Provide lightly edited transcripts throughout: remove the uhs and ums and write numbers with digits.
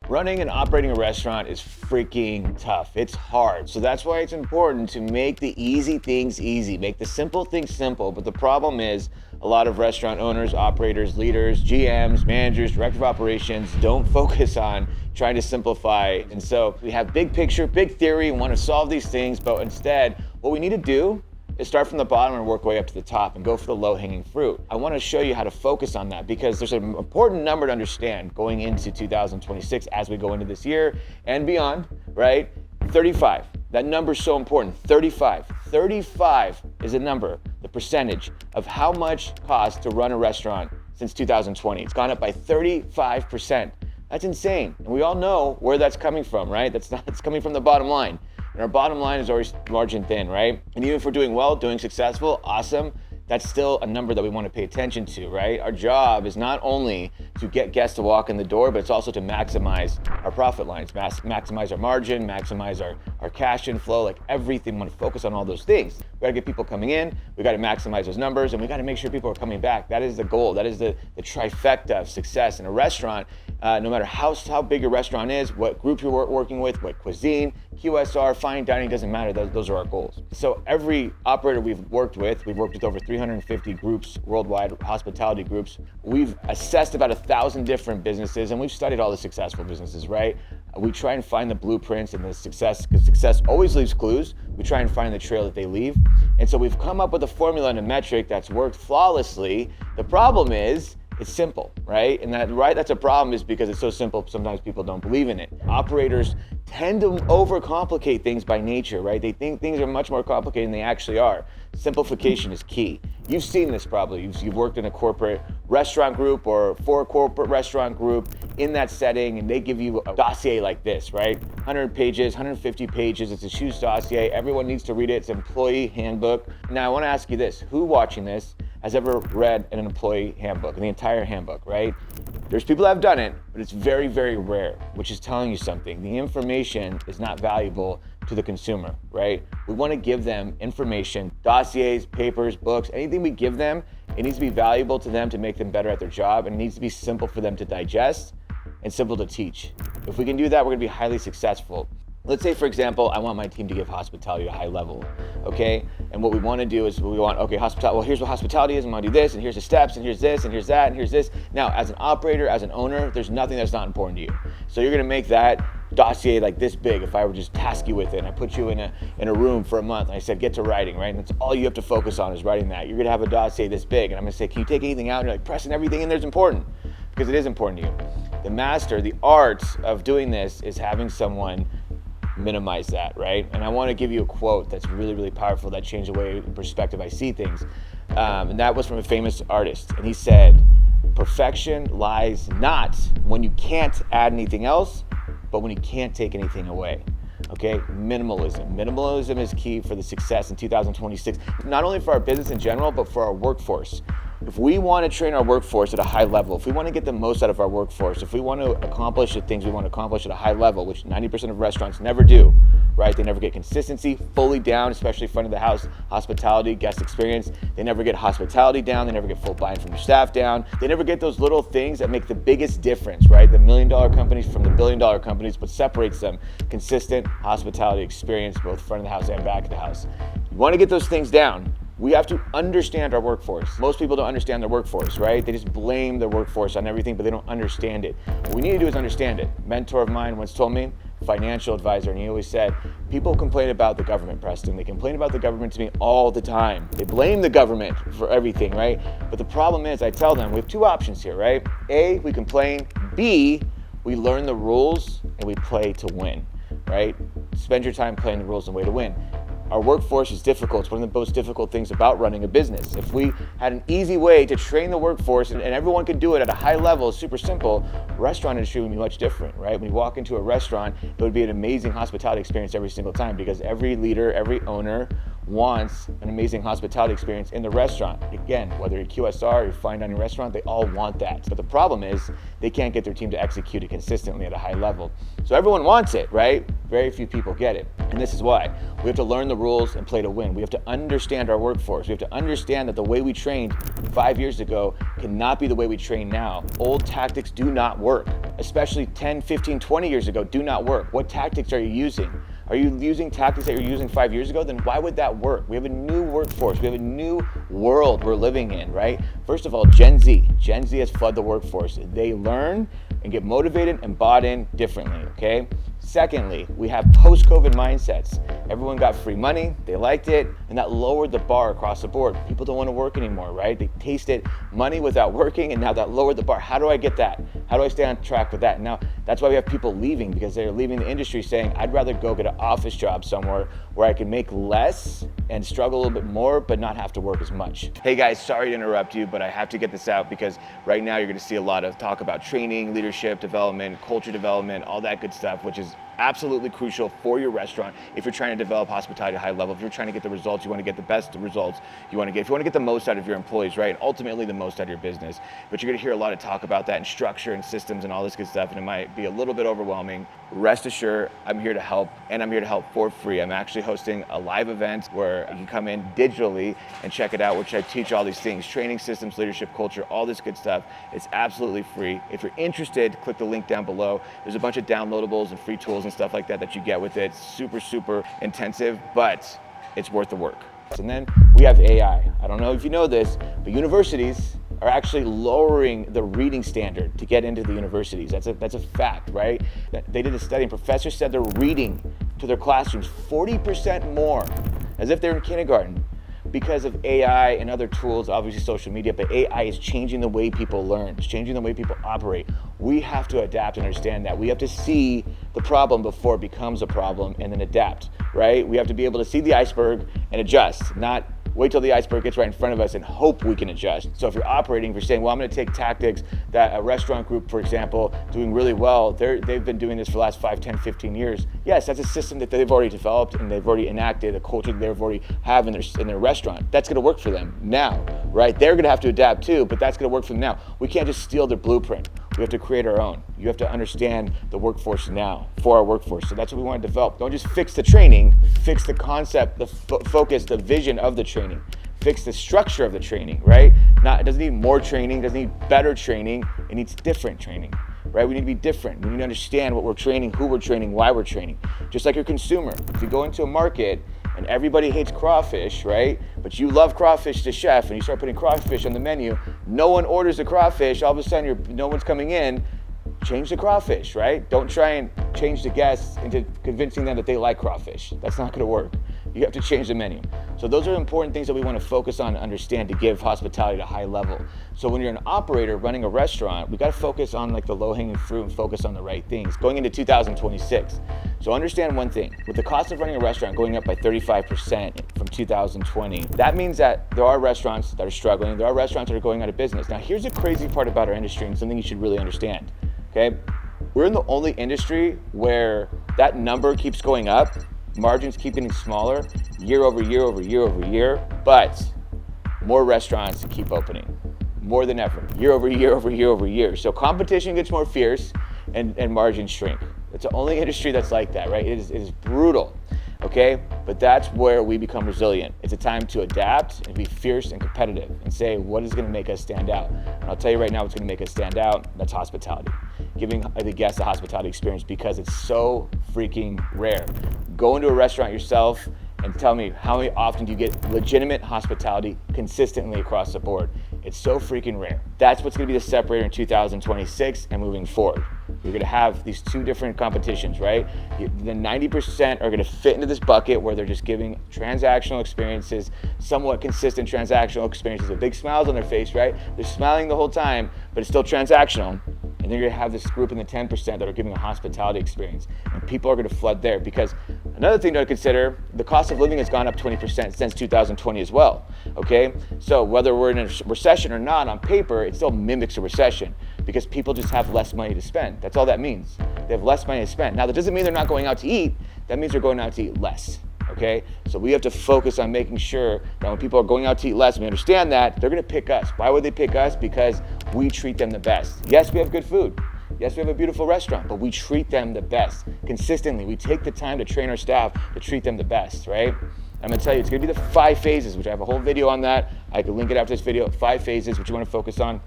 Running and operating a restaurant is freaking tough. It's hard. So that's why it's important to make the easy things easy, make the simple things simple. But the problem is a lot of restaurant owners, operators, leaders, GMs, managers, director of operations don't focus on trying to simplify. And so we have big picture, big theory, and want to solve these things, but instead what we need to do is start from the bottom and work way up to the top and go for the low-hanging fruit. I want to show you how to focus on that because there's an important number to understand going into 2026 as we go into this year and beyond, right? 35. That number is so important. 35. 35 is a number, the percentage of how much costs to run a restaurant since 2020. It's gone up by 35%. That's insane. And we all know where that's coming from, right? It's coming from the bottom line. And our bottom line is always margin thin, right? And even if we're doing well, doing successful, awesome, that's still a number that we want to pay attention to, right? Our job is not only to get guests to walk in the door, but it's also to maximize our profit lines, maximize our margin, maximize our cash inflow, like everything. We want to focus on all those things. We got to get people coming in, we got to maximize those numbers, and we got to make sure people are coming back. That is the goal. That is the trifecta of success in a restaurant. No matter how big your restaurant is, what group you're working with, what cuisine, QSR, fine dining, doesn't matter. Those are our goals. So every operator we've worked with over 350 groups worldwide, hospitality groups. We've assessed about 1,000 different businesses, and we've studied all the successful businesses, right? We try and find the blueprints and the success, because success always leaves clues. We try and find the trail that they leave. And so we've come up with a formula and a metric that's worked flawlessly. The problem is, it's simple, right? And that's a problem is because it's so simple, sometimes people don't believe in it. Operators tend to overcomplicate things by nature, right? They think things are much more complicated than they actually are. Simplification is key. You've seen this probably. You've worked in a corporate restaurant group or for a corporate restaurant group in that setting, and they give you a dossier like this, right? 100 pages, 150 pages. It's a huge dossier. Everyone needs to read it. It's an employee handbook. Now, I want to ask you this. Who watching this has ever read an employee handbook, the entire handbook, right? There's people that have done it, but it's very, very rare, which is telling you something. The information is not valuable to the consumer, right? We want to give them information, dossiers, papers, books, anything we give them, it needs to be valuable to them to make them better at their job, and it needs to be simple for them to digest and simple to teach. If we can do that, we're going to be highly successful. Let's say, for example, I want my team to give hospitality at a high level, okay? And what we want to do is hospitality, well, here's what hospitality is, I'm going to do this, and here's the steps, and here's this, and here's that, and here's this. Now, as an operator, as an owner, there's nothing that's not important to you. So you're going to make that dossier like this big if I were just task you with it, and I put you in a room for a month, and I said, get to writing, right? And that's all you have to focus on is writing that. You're going to have a dossier this big, and I'm going to say, can you take anything out? And you're like, Preston, everything in there is important, because it is important to you. The master, the art of doing this is having someone minimize that, right? And I want to give you a quote that's really, really powerful that changed the way in perspective I see things. And that was from a famous artist. And he said, perfection lies not when you can't add anything else, but when you can't take anything away. Okay, minimalism. Minimalism is key for the success in 2026, not only for our business in general, but for our workforce. If we want to train our workforce at a high level, if we want to get the most out of our workforce, if we want to accomplish the things we want to accomplish at a high level, which 90% of restaurants never do, right? They never get consistency fully down, especially front of the house, hospitality, guest experience. They never get hospitality down. They never get full buy-in from their staff down. They never get those little things that make the biggest difference, right? The $1 million companies from the $1 billion companies, what separates them? Consistent hospitality experience, both front of the house and back of the house. You want to get those things down, we have to understand our workforce. Most people don't understand their workforce, right? They just blame their workforce on everything, but they don't understand it. What we need to do is understand it. A mentor of mine once told me, financial advisor, and he always said, people complain about the government, Preston. They complain about the government to me all the time. They blame the government for everything, right? But the problem is, I tell them, we have two options here, right? A, we complain. B, we learn the rules and we play to win, right? Spend your time playing the rules and way to win. Our workforce is difficult. It's one of the most difficult things about running a business. If we had an easy way to train the workforce and everyone could do it at a high level, super simple, restaurant industry would be much different, right? When you walk into a restaurant, it would be an amazing hospitality experience every single time because every leader, every owner wants an amazing hospitality experience in the restaurant. Again, whether you're QSR or you're fine dining restaurant, they all want that. But the problem is they can't get their team to execute it consistently at a high level. So everyone wants it, right? Very few people get it. And this is why. We have to learn the rules and play to win. We have to understand our workforce. We have to understand that the way we trained 5 years ago cannot be the way we train now. Old tactics do not work. especially 10, 15, 20 years ago, do not work. What tactics are you using? Are you using tactics that you're using 5 years ago? Then why would that work? We have a new workforce. We have a new world we're living in, right? First of all, Gen Z has flooded the workforce. They learn and get motivated and bought in differently, okay? Secondly, we have post-COVID mindsets. Everyone got free money, they liked it, and that lowered the bar across the board. People don't want to work anymore, right? They tasted money without working, and now that lowered the bar. How do I get that? How do I stay on track with that? And now that's why we have people leaving, because they're leaving the industry saying, I'd rather go get an office job somewhere where I can make less and struggle a little bit more, but not have to work as much. Hey guys, sorry to interrupt you, but I have to get this out because right now you're gonna see a lot of talk about training, leadership development, culture development, all that good stuff, which is absolutely crucial for your restaurant if you're trying to develop hospitality at a high level. If you're trying to get the results, you want to get the best results you want to get. If you want to get the most out of your employees, right? Ultimately the most out of your business. But you're going to hear a lot of talk about that and structure and systems and all this good stuff, and it might be a little bit overwhelming. Rest assured, I'm here to help, and I'm here to help for free. I'm actually hosting a live event where you can come in digitally and check it out, which I teach all these things, training systems, leadership, culture, all this good stuff. It's absolutely free. If you're interested, click the link down below. There's a bunch of downloadables and free tools and stuff like that that you get with it. Super, super intensive, but it's worth the work. And then we have AI. I don't know if you know this, but universities are actually lowering the reading standard to get into the universities. That's a fact, right? They did a study and professors said they're reading to their classrooms 40% more, as if they're in kindergarten, because of AI and other tools, obviously social media, but AI is changing the way people learn. It's changing the way people operate. We have to adapt and understand that. We have to see the problem before it becomes a problem and then adapt, right? We have to be able to see the iceberg and adjust, not wait till the iceberg gets right in front of us and hope we can adjust. So if you're operating, if you're saying, well, I'm gonna take tactics that a restaurant group, for example, doing really well, they've been doing this for the last 5, 10, 15 years. Yes, that's a system that they've already developed and they've already enacted, a culture that they've already have in their restaurant. That's gonna work for them now, right? They're gonna have to adapt too, but that's gonna work for them now. We can't just steal their blueprint. We have to create our own. You have to understand the workforce now for our workforce. So that's what we want to develop. Don't just fix the training, fix the concept, the focus, the vision of the training. Fix the structure of the training, right? It doesn't need more training, doesn't need better training, it needs different training, right? We need to be different. We need to understand what we're training, who we're training, why we're training. Just like your consumer. If you go into a market and everybody hates crawfish, right? But you love crawfish to chef and you start putting crawfish on the menu, no one orders the crawfish, all of a sudden no one's coming in, change the crawfish, right? Don't try and change the guests into convincing them that they like crawfish. That's not gonna work. You have to change the menu. So those are important things that we want to focus on and understand to give hospitality at a high level. So when you're an operator running a restaurant, we got to focus on like the low-hanging fruit and focus on the right things going into 2026. So understand one thing, with the cost of running a restaurant going up by 35% from 2020, that means that there are restaurants that are struggling, there are restaurants that are going out of business. Now here's the crazy part about our industry and something you should really understand, okay? We're in the only industry where that number keeps going up, margins keep getting smaller year over year over year over year, but more restaurants keep opening, more than ever, year over year over year over year. So competition gets more fierce and margins shrink. It's the only industry that's like that, right? It is brutal, okay? But that's where we become resilient. It's a time to adapt and be fierce and competitive and say, what is gonna make us stand out? And I'll tell you right now what's gonna make us stand out, that's hospitality. Giving the guests a hospitality experience because it's so freaking rare. Go into a restaurant yourself and tell me how often do you get legitimate hospitality consistently across the board. It's so freaking rare. That's what's gonna be the separator in 2026 and moving forward. You're gonna have these two different competitions, right? The 90% are gonna fit into this bucket where they're just giving transactional experiences, somewhat consistent transactional experiences with big smiles on their face, right? They're smiling the whole time, but it's still transactional. And then you're gonna have this group in the 10% that are giving a hospitality experience. And people are gonna flood there because another thing to consider, the cost of living has gone up 20% since 2020 as well, okay? So whether we're in a recession or not, on paper, it still mimics a recession because people just have less money to spend. That's all that means. They have less money to spend. Now that doesn't mean they're not going out to eat, that means they're going out to eat less. Okay, so we have to focus on making sure that when people are going out to eat less, we understand that they're gonna pick us. Why would they pick us? Because we treat them the best. Yes, we have good food. Yes, we have a beautiful restaurant, but we treat them the best consistently. We take the time to train our staff to treat them the best, right? I'm gonna tell you, it's gonna be the 5 phases, which I have a whole video on that. I can link it after this video, 5 phases, which you wanna focus on.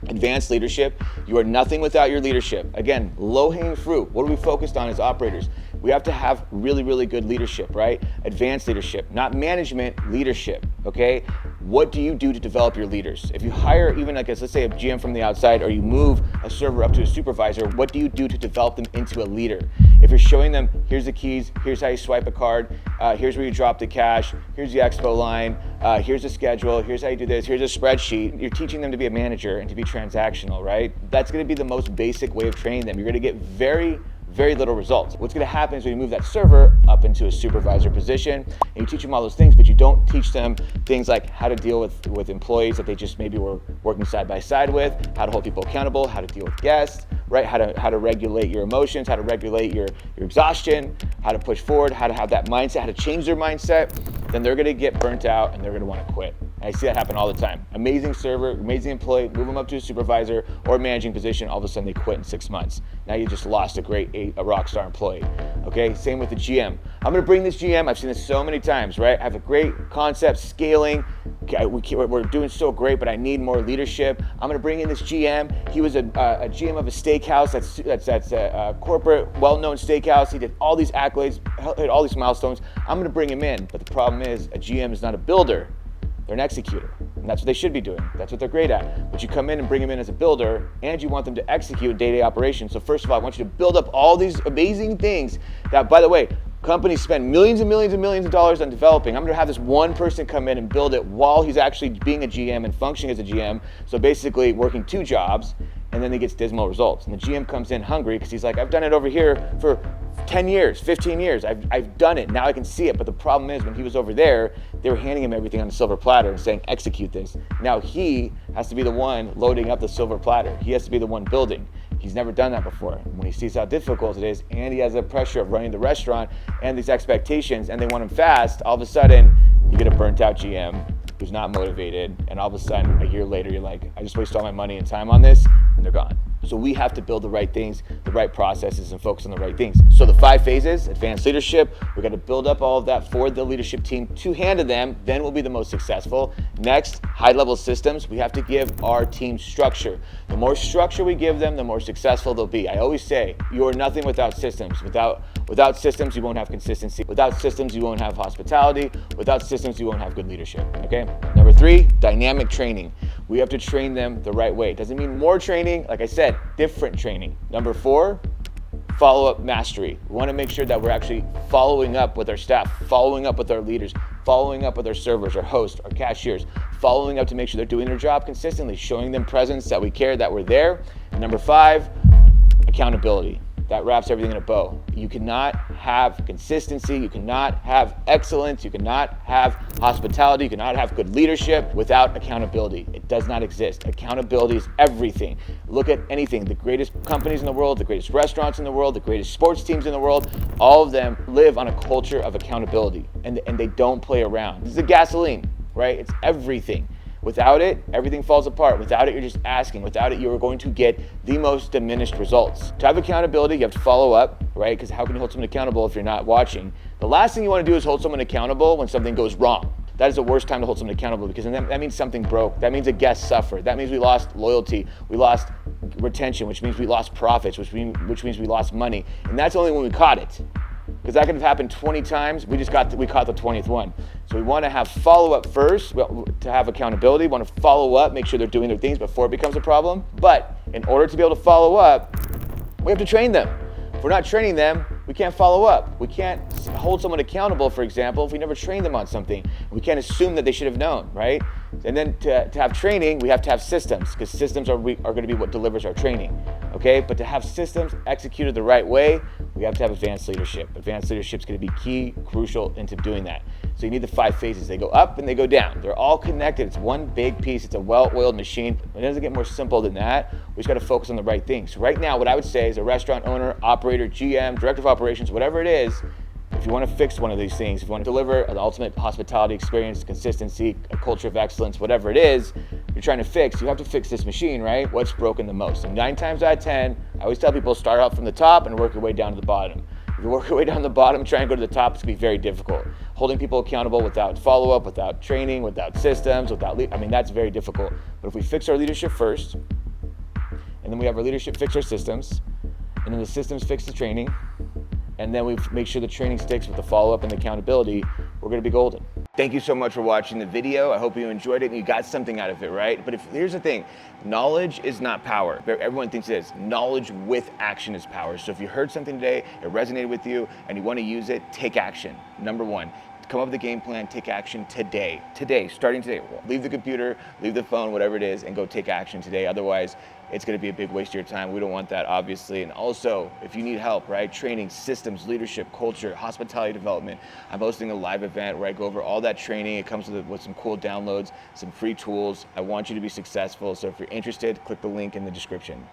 Advanced leadership, you are nothing without your leadership. Again, low-hanging fruit. What are we focused on as operators? We have to have really, really good leadership, right? Advanced leadership, not management, leadership, okay? What do you do to develop your leaders? If you hire even like, let's say a GM from the outside, or you move a server up to a supervisor, what do you do to develop them into a leader? If you're showing them, here's the keys, here's how you swipe a card, here's where you drop the cash, here's the expo line, here's the schedule, here's how you do this, here's a spreadsheet. You're teaching them to be a manager and to be transactional, right? That's gonna be the most basic way of training them. You're gonna get very little results. What's gonna happen is when you move that server up into a supervisor position and you teach them all those things, but you don't teach them things like how to deal with employees that they just maybe were working side by side with, how to hold people accountable, how to deal with guests, right? How to regulate your emotions, how to regulate your exhaustion, how to push forward, how to have that mindset, how to change their mindset, then they're gonna get burnt out and they're gonna wanna quit. And I see that happen all the time. Amazing server, amazing employee, move them up to a supervisor or managing position, all of a sudden they quit in 6 months. Now you just lost a rock star employee, okay? Same with the GM. I'm gonna bring this GM, I've seen this so many times, right? I have a great concept, scaling, okay, we're doing so great, but I need more leadership. I'm gonna bring in this GM. He was a GM of a steakhouse that's a corporate, well-known steakhouse. He did all these accolades, hit all these milestones. I'm gonna bring him in, but the problem is a GM is not a builder. They're an executor, and that's what they should be doing. That's what they're great at. But you come in and bring them in as a builder, and you want them to execute day-to-day operations. So first of all, I want you to build up all these amazing things that, by the way, companies spend millions and millions and millions of dollars on developing. I'm gonna have this one person come in and build it while he's actually being a GM and functioning as a GM. So basically working 2 jobs, and then he gets dismal results. And the GM comes in hungry because he's like, I've done it over here for 10 years, 15 years, I've done it, now I can see it. But the problem is when he was over there, they were handing him everything on a silver platter and saying, execute this. Now he has to be the one loading up the silver platter. He has to be the one building. He's never done that before. When he sees how difficult it is, and he has the pressure of running the restaurant and these expectations, and they want him fast, all of a sudden, you get a burnt out GM who's not motivated, and all of a sudden, a year later, you're like, I just wasted all my money and time on this, and they're gone. So we have to build the right things, the right processes, and focus on the right things. So the 5 phases, advanced leadership, we got to build up all of that for the leadership team to hand to them, then we'll be the most successful. Next, high-level systems, we have to give our team structure. The more structure we give them, the more successful they'll be. I always say, you are nothing without systems. Without systems, you won't have consistency. Without systems, you won't have hospitality. Without systems, you won't have good leadership, okay? Number 3, dynamic training. We have to train them the right way. It doesn't mean more training, like I said, different training. Number 4, follow-up mastery. We want to make sure that we're actually following up with our staff, following up with our leaders, following up with our servers, our hosts, our cashiers, following up to make sure they're doing their job consistently, showing them presence, that we care, that we're there. And number 5, accountability. That wraps everything in a bow. You cannot have consistency, you cannot have excellence, you cannot have hospitality, you cannot have good leadership without accountability. It does not exist. Accountability is everything. Look at anything, the greatest companies in the world, the greatest restaurants in the world, the greatest sports teams in the world, all of them live on a culture of accountability, and they don't play around. This is the gasoline, right? It's everything. Without it, everything falls apart. Without it, you're just asking. Without it, you're going to get the most diminished results. To have accountability, you have to follow up, right? Because how can you hold someone accountable if you're not watching? The last thing you want to do is hold someone accountable when something goes wrong. That is the worst time to hold someone accountable, because that means something broke. That means a guest suffered. That means we lost loyalty. We lost retention, which means we lost profits, which means we lost money. And that's only when we caught it. Because that could have happened 20 times. We caught the 20th one. So we want to have follow-up first to have accountability. We want to follow up, make sure they're doing their things before it becomes a problem. But in order to be able to follow up, we have to train them. If we're not training them, we can't follow up. We can't hold someone accountable, for example, if we never trained them on something. We can't assume that they should have known, right? And then to have training, we have to have systems, because systems are going to be what delivers our training, okay? But to have systems executed the right way, we have to have advanced leadership. Advanced leadership is going to be key, crucial into doing that. So you need the 5 phases. They go up and they go down. They're all connected. It's one big piece. It's a well-oiled machine. It doesn't get more simple than that. We just got to focus on the right things. Right now, what I would say is a restaurant owner, operator, GM, director of operations, whatever it is, if you want to fix one of these things, if you want to deliver an ultimate hospitality experience, consistency, a culture of excellence, whatever it is you're trying to fix, you have to fix this machine, right? What's broken the most? And 9 times out of 10, I always tell people start out from the top and work your way down to the bottom. If you work your way down to the bottom and try and go to the top, it's going to be very difficult. Holding people accountable without follow-up, without training, without systems, that's very difficult. But if we fix our leadership first, And then we have our leadership fix our systems, and then the systems fix the training, and then we make sure the training sticks with the follow-up and the accountability. We're gonna be golden. Thank you so much for watching the video. I hope you enjoyed it and you got something out of it, right? But here's the thing, knowledge is not power. Everyone thinks it is. Knowledge with action is power. So if you heard something today, it resonated with you, and you wanna use it, take action. Number one, come up with a game plan, take action today. Today, starting today. Leave the computer, leave the phone, whatever it is, and go take action today. Otherwise, it's gonna be a big waste of your time. We don't want that, obviously. And also, if you need help, right? Training, systems, leadership, culture, hospitality development. I'm hosting a live event where I go over all that training. It comes with some cool downloads, some free tools. I want you to be successful. So if you're interested, click the link in the description.